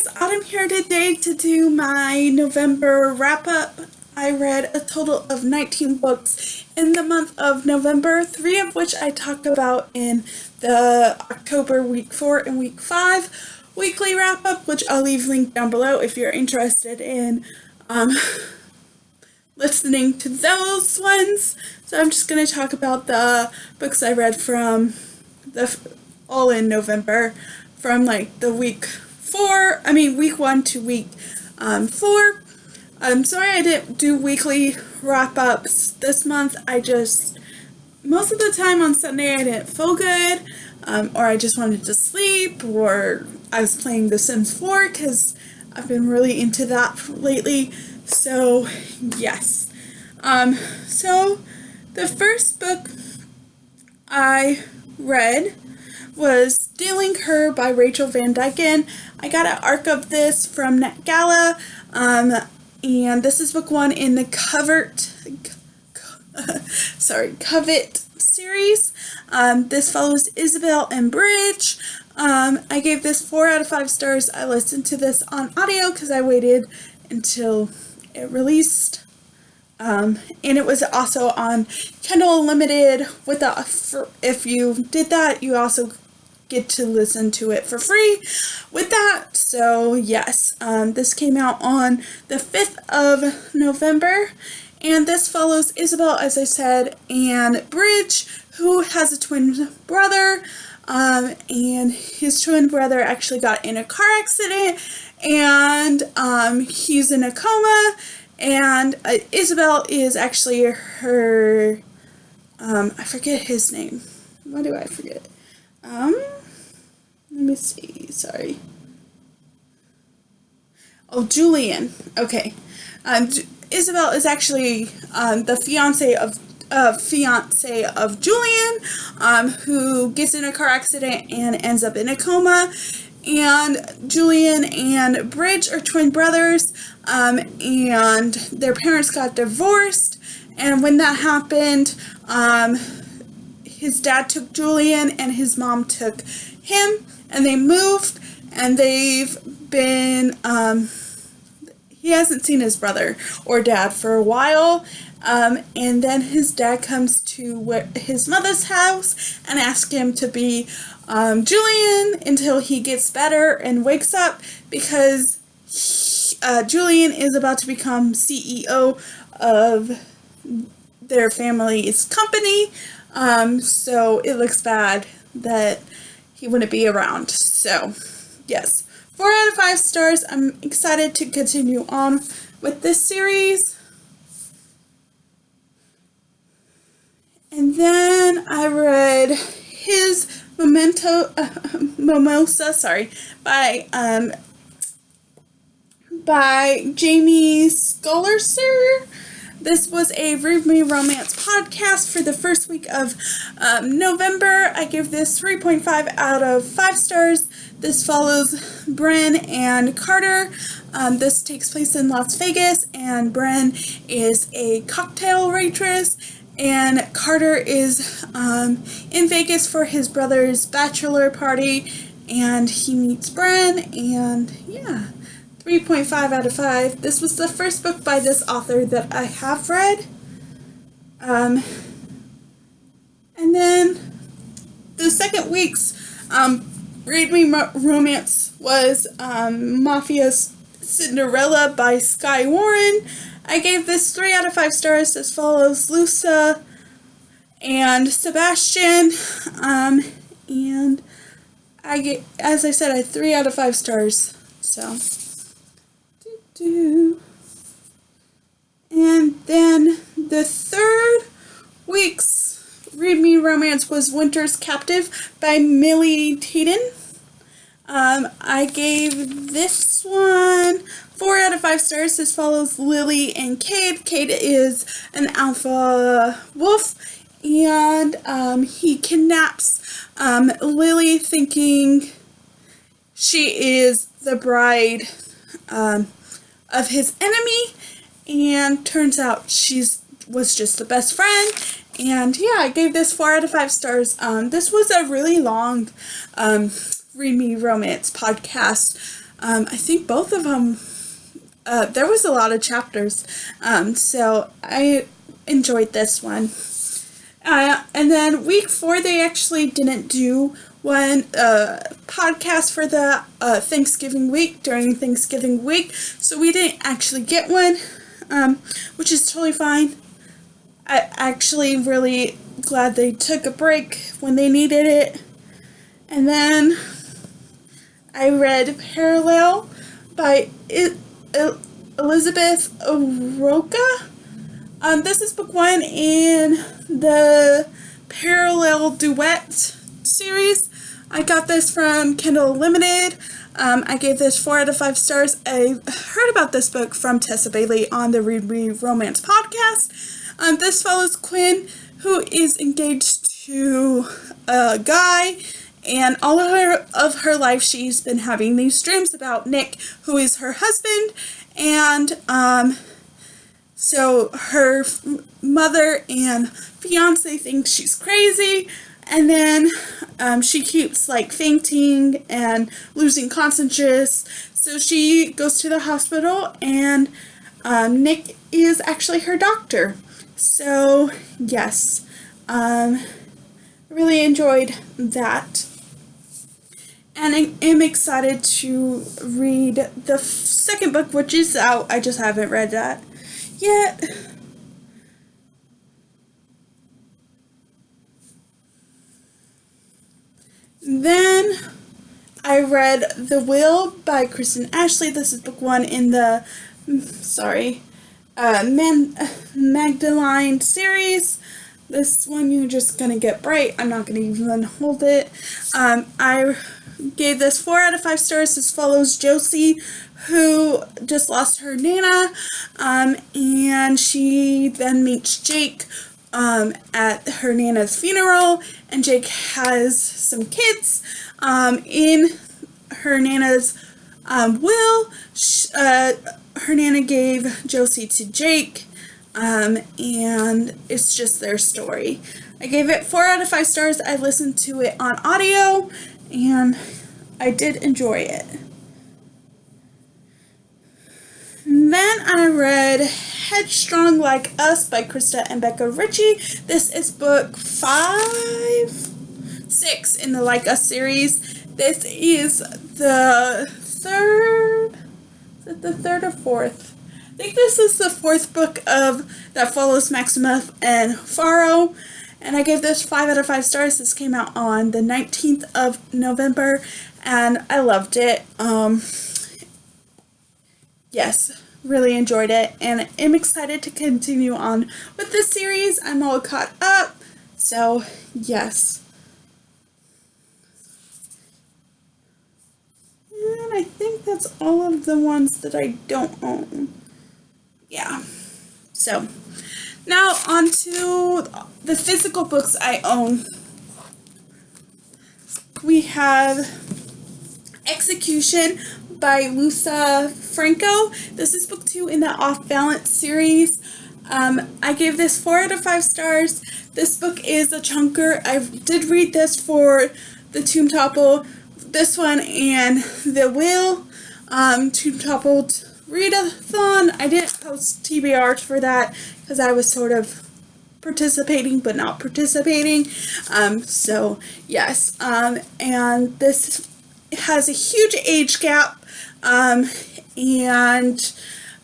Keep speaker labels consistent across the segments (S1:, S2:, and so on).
S1: guys, Autumn here today to do my November wrap-up. I read a total of 19 books in the month of November, 3 of which I talk about in the October week 4 and week 5 weekly wrap-up, which I'll leave linked down below if you're interested in listening to those ones. So I'm just going to talk about the books I read from all in November, from like the week 1 to week 4. I'm sorry I didn't do weekly wrap-ups this month. Most of the time on Sunday I didn't feel good, or I just wanted to sleep, or I was playing The Sims 4 because I've been really into that lately. So yes. So the first book I read was Stealing Her by Rachel Van Dyken. I got an arc of this from NetGala, and this is book 1 in the Covet series. This follows Isabel and Bridge. I gave this 4 out of 5 stars. I listened to this on audio because I waited until it released. And it was also on Kindle Unlimited. If you did that, you also get to listen to it for free with that. So yes, this came out on the 5th of November, and this follows Isabel, as I said, and Bridge, who has a twin brother, and his twin brother actually got in a car accident, and he's in a coma, and Isabel is actually her, I forget his name. Why do I forget? Let me see, sorry. Oh, Julian. Okay. Isabel is actually the fiance of Julian, who gets in a car accident and ends up in a coma. And Julian and Bridge are twin brothers, and their parents got divorced. And when that happened, his dad took Julian and his mom took him, and they moved, and they've been, he hasn't seen his brother or dad for a while, and then his dad comes to his mother's house and asks him to be Julian until he gets better and wakes up, because Julian is about to become CEO of their family's company, so it looks bad that he wouldn't be around. So yes, 4 out of 5 stars. I'm excited to continue on with this series. And then I read his Mimosa, by Jamie Scholarser. This was a Read Me Romance podcast for the first week of November. I give this 3.5 out of 5 stars. This follows Bren and Carter. This takes place in Las Vegas, and Bren is a cocktail waitress, and Carter is in Vegas for his brother's bachelor party, and he meets Bren, and yeah. 3.5 out of 5. This was the first book by this author that I have read. And then the second week's Read Me Romance was Mafia Cinderella by Sky Warren. I gave this 3 out of 5 stars, as follows Lusa and Sebastian. And as I said, I had 3 out of 5 stars. So. And then the third week's Read Me Romance was Winter's Captive by Millie Taden. I gave this one 4 out of 5 stars. This follows Lily and Cade. Cade is an alpha wolf, and he kidnaps Lily, thinking she is the bride of his enemy, and turns out was just the best friend. And yeah, I gave this 4 out of 5 stars. This was a really long Read Me Romance podcast. I think both of them, there was a lot of chapters, so I enjoyed this one. And then week 4, they actually didn't do one podcast for the Thanksgiving week during Thanksgiving week, so we didn't actually get one, which is totally fine. I actually really glad they took a break when they needed it. And then I read Parallel by Elizabeth Oroka. This is book 1 in the Parallel Duet series. I got this from Kindle Unlimited. I gave this 4 out of 5 stars. I heard about this book from Tessa Bailey on the Read Me Romance podcast. This follows Quinn, who is engaged to a guy, and all of her life she's been having these dreams about Nick, who is her husband, and so her mother and fiance think she's crazy, and then she keeps like fainting and losing consciousness, so she goes to the hospital, and Nick is actually her doctor. So yes, I really enjoyed that. And I am excited to read the second book, which is out. I just haven't read that yet. Then I read The Will by Kristen Ashley. This is book 1 in the, Magdalene series. This one you're just gonna get bright. I'm not gonna even hold it. I gave this 4 out of 5 stars. This follows Josie, who just lost her Nana, and she then meets Jake at her Nana's funeral, and Jake has some kids. In her Nana's will, her Nana gave Josie to Jake, and it's just their story. I gave it 4 out of 5 stars. I listened to it on audio, and I did enjoy it. And then I read Headstrong Like Us by Krista and Becca Ritchie. This is book 6 in the Like Us series. This is the third, is it the third or fourth? I think this is the 4th book that follows Maxima and Faro. And I gave this 5 out of 5 stars. This came out on the 19th of November, and I loved it. Yes, really enjoyed it, and I'm excited to continue on with this series. I'm all caught up, so yes. And I think that's all of the ones that I don't own. Yeah, so now on to the physical books I own. We have Execution by Lusa Franco. This is book 2 in the Off Balance series. I gave this 4 out of 5 stars. This book is a chunker. I did read this for the Tomb Topple, this one, and The Will, Tomb Toppled readathon. I didn't post TBRs for that because I was sort of participating but not participating. So yes, and this has a huge age gap, and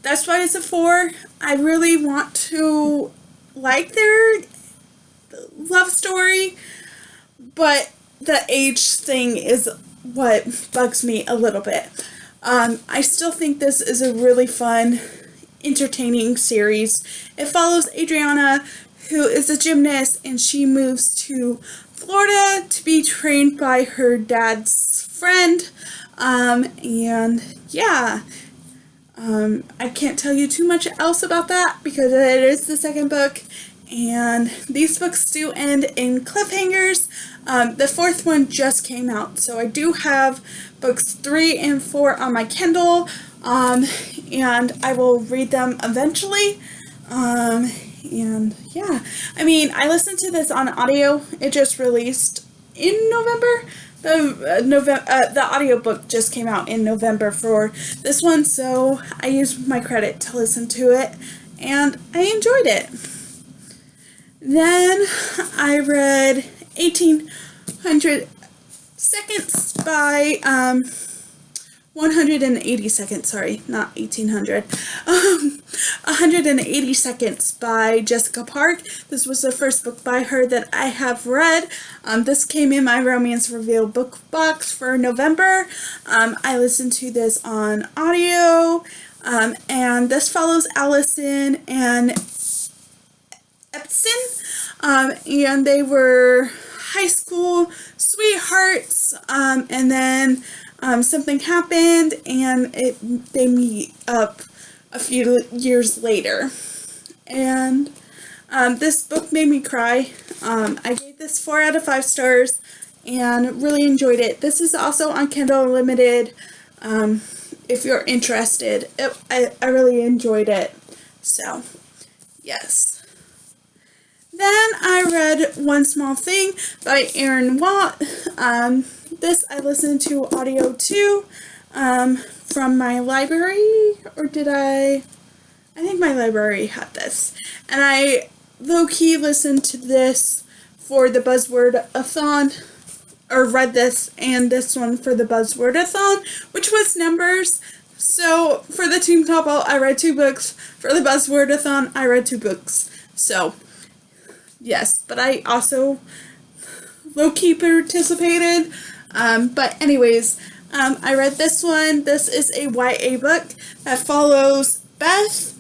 S1: that's why it's a 4. I really want to like their love story, but the age thing is what bugs me a little bit. I still think this is a really fun, entertaining series. It follows Adriana, who is a gymnast, and she moves to Florida to be trained by her dad's friend. And yeah, I can't tell you too much else about that because it is the second book, and these books do end in cliffhangers. The 4th one just came out, so I do have books 3 and 4 on my Kindle, and I will read them eventually. And yeah, I mean, I listened to this on audio. It just released in November, The audiobook just came out in November for this one, so I used my credit to listen to it, and I enjoyed it. Then I read 1800 Seconds by 180 Seconds, sorry, not 1800. 180 Seconds by Jessica Park. This was the first book by her that I have read. This came in my Romance Reveal book box for November. I listened to this on audio, and this follows Allison and Epson, and they were high school sweethearts, and then something happened, and they meet up a few years later. And this book made me cry. I gave this 4 out of 5 stars and really enjoyed it. This is also on Kindle Unlimited. If you're interested, I really enjoyed it. So, yes. Then I read One Small Thing by Erin Watt. This I listened to audio too, from my library, or did I think my library had this, and I low-key listened to this for the Buzzword-a-thon, or read this and this one for the Buzzword-a-thon, which was Numbers. So for the Team Couple, I read 2 books. For the Buzzword-a-thon, I read 2 books. So, yes, but I also low-key participated. But anyways, I read this one. This is a YA book that follows Beth,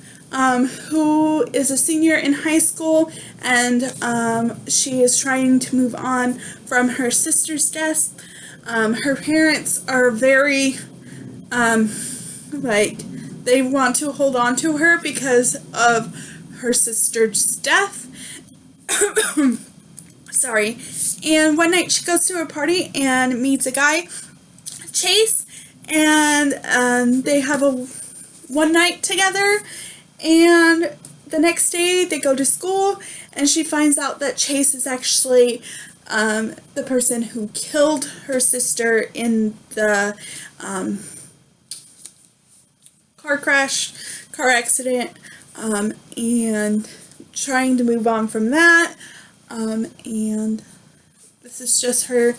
S1: who is a senior in high school, and she is trying to move on from her sister's death. Her parents are very, they want to hold on to her because of her sister's death. Sorry. And one night she goes to a party and meets a guy, Chase, and they have a one night together, and the next day they go to school, and she finds out that Chase is actually the person who killed her sister in the car accident, and trying to move on from that, and this is just her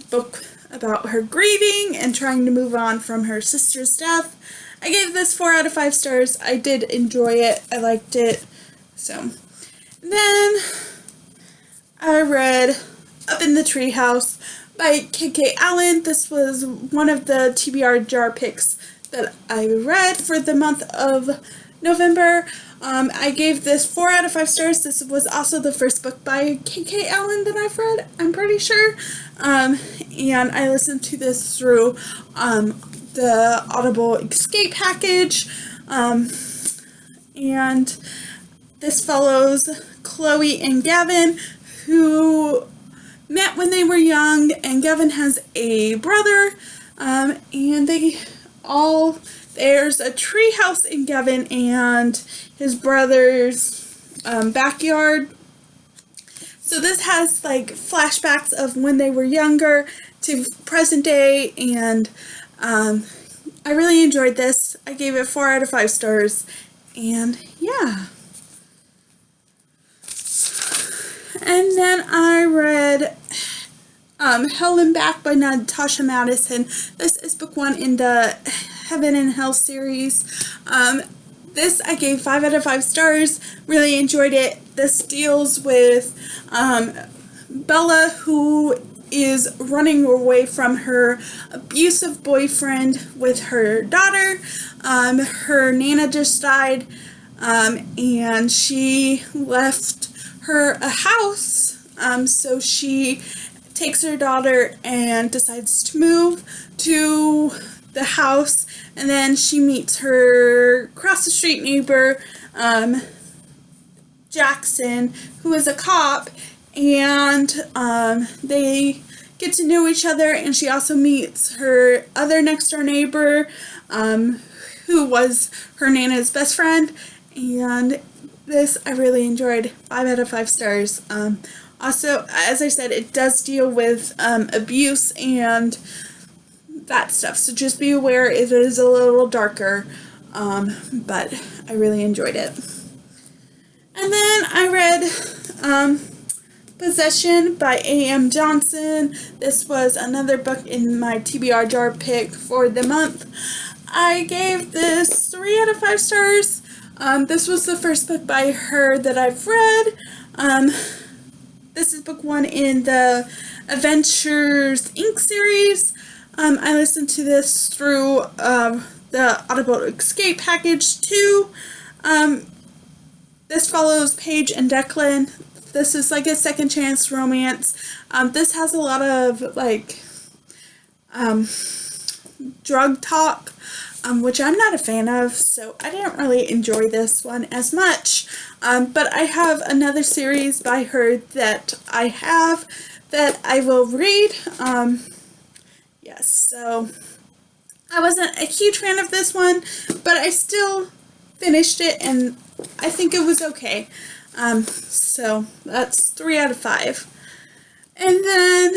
S1: book about her grieving and trying to move on from her sister's death. I gave this 4 out of 5 stars. I did enjoy it. I liked it. So, then I read Up in the Treehouse by K.K. Allen. This was one of the TBR jar picks that I read for the month of November. I gave this 4 out of 5 stars. This was also the first book by K.K. Allen that I've read, I'm pretty sure. And I listened to this through the Audible Escape package. And this follows Chloe and Gavin, who met when they were young, and Gavin has a brother, and there's a tree house in Gavin and his brother's backyard. So this has like flashbacks of when they were younger to present day, and I really enjoyed this. I gave it 4 out of 5 stars, and yeah. And then I read Helen Back by Natasha Madison. This is book 1 in the Heaven and Hell series. This I gave 5 out of 5 stars. Really enjoyed it. This deals with Bella, who is running away from her abusive boyfriend with her daughter. Her Nana just died, and she left her a house, so she takes her daughter and decides to move to the house, and then she meets her cross the street neighbor, Jackson, who is a cop, and they get to know each other, and she also meets her other next door neighbor, who was her Nana's best friend, and this I really enjoyed. 5 out of 5 stars. Also, as I said, it does deal with abuse and that stuff, so just be aware it is a little darker, but I really enjoyed it. And then I read Possession by A.M. Johnson. This was another book in my TBR jar pick for the month. I gave this 3 out of 5 stars. This was the first book by her that I've read. This is book 1 in the Adventures Inc. series. I listened to this through the Audible Escape package too. This follows Paige and Declan. This is like a second chance romance. This has a lot of like drug talk, which I'm not a fan of, so I didn't really enjoy this one as much. But I have another series by her that I will read. Yes, so I wasn't a huge fan of this one, but I still finished it and I think it was okay. So that's 3 out of 5. And then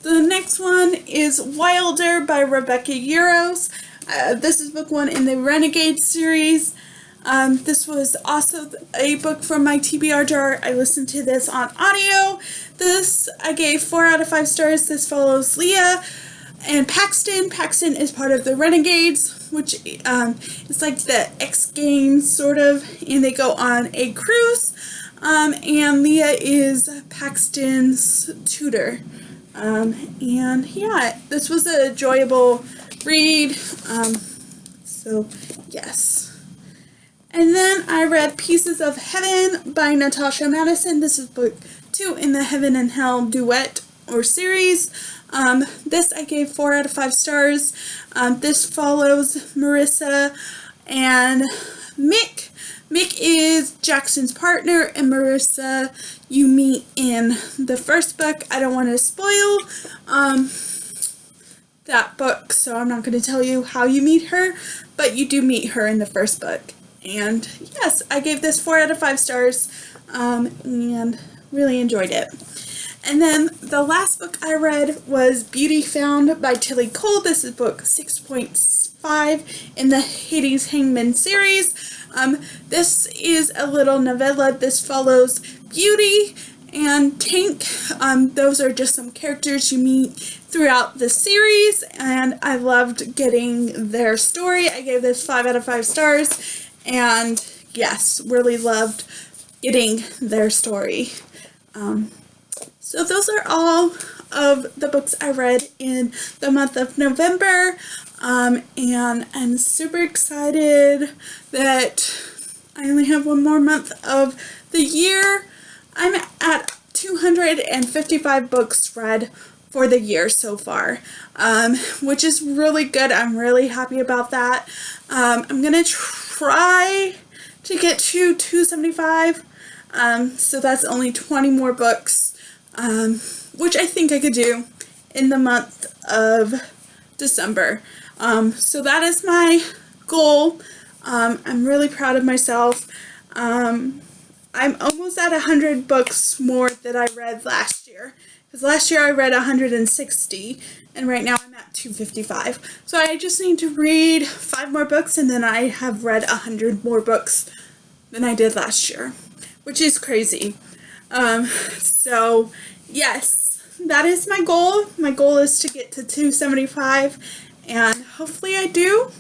S1: the next one is Wilder by Rebecca Yarros. This is book 1 in the Renegade series. This was also a book from my TBR jar. I listened to this on audio. This I gave 4 out of 5 stars. This follows Leah and Paxton. Paxton is part of the Renegades, which is like the X Games sort of, and they go on a cruise. And Leah is Paxton's tutor. And yeah, this was an enjoyable read. So yes. And then I read Pieces of Heaven by Natasha Madison. This is book 2 in the Heaven and Hell duet or series. This I gave 4 out of 5 stars. This follows Marissa and Mick. Mick is Jackson's partner, and Marissa you meet in the first book. I don't want to spoil that book, so I'm not going to tell you how you meet her, but you do meet her in the first book. And yes, I gave this 4 out of 5 stars, and really enjoyed it. And then the last book I read was Beauty Found by Tilly Cole. This is book 6.5 in the Hades Hangman series. This is a little novella. This follows Beauty and Tink. Those are just some characters you meet throughout the series, and I loved getting their story. I gave this 5 out of 5 stars, and yes, really loved getting their story. So those are all of the books I read in the month of November, and I'm super excited that I only have one more month of the year. I'm at 255 books read for the year so far, which is really good. I'm really happy about that. I'm going to try to get to 275, so that's only 20 more books, which I think I could do in the month of December. So that is my goal. I'm really proud of myself. I'm almost at 100 books more that I read last year. Because last year I read 160, and right now I'm at 255. So I just need to read 5 more books, and then I have read 100 more books than I did last year, which is crazy. So yes, that is my goal. My goal is to get to 275, and hopefully I do.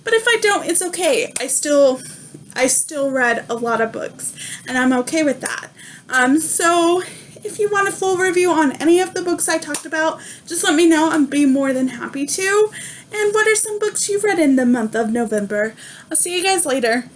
S1: But if I don't, it's okay. I still read a lot of books, and I'm okay with that. So if you want a full review on any of the books I talked about, just let me know. I'd be more than happy to. And what are some books you've read in the month of November? I'll see you guys later.